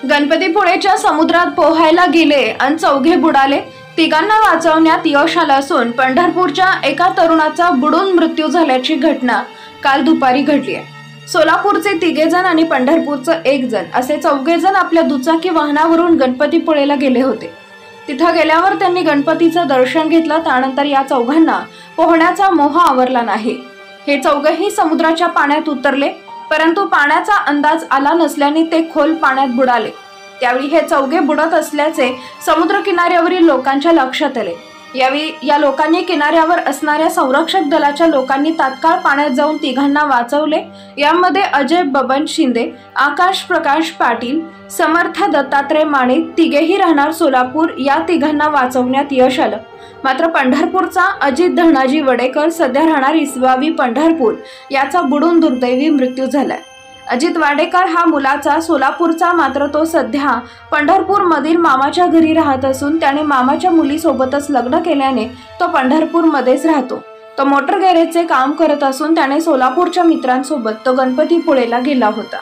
गणपतीपुळेच्या समुद्रात पोहायला गेले आणि चौघे बुडाले। तिघांना वाचवण्यात यश आलं असून पंढरपूरच्या एका तरुणाचा बुडून मृत्यू झाल्याची घटना काल दुपारी घडली आहे। सोलापूरचे तिघेजण आणि पंढरपूरचं एक जण असे चौघेजण आपल्या दुचाकी वाहनावरून गणपतीपुळेला गेले होते। तिथं गेल्यावर त्यांनी गणपतीचं दर्शन घेतलं। त्यानंतर या चौघांना पोहण्याचा मोह आवरला नाही। हे चौघेही समुद्राच्या पाण्यात उतरले, परंतु पाण्याचा अंदाज आला नसल्याने ते खोल पाण्यात बुडाले। त्यावेळी हे चौघे बुडत असल्याचे समुद्र किनाऱ्यावरील लोकांच्या लक्षात आले। यावेळी या लोकांनी किनाऱ्यावर असणाऱ्या संरक्षक दलाच्या लोकांनी तात्काळ पाण्यात जाऊन तिघांना वाचवले। यामध्ये अजय बबन शिंदे, आकाश प्रकाश पाटील, समर्थ दत्तात्रय माने तिघेही राहणार सोलापूर या तिघांना वाचवण्यात यश आलं। मात्र पंढरपूरचा अजित धनाजी वडेकर सध्या राहणार इसवावी पंढरपूर याचा बुडून दुर्दैवी मृत्यू झालाय। अजित वाडेकर हा मुलाचा सोलापूरचा, मात्र तो सध्या पंढरपूर मधील मामाच्या घरी राहत असून त्याने मामाच्या मुलीसोबतच लग्न केल्याने तो पंढरपूर मध्येच राहतो। तो मोटर गॅरेजचे काम करत असून त्याने सोलापूरच्या मित्रांसोबत तो गणपतीपुळेला गेला होता।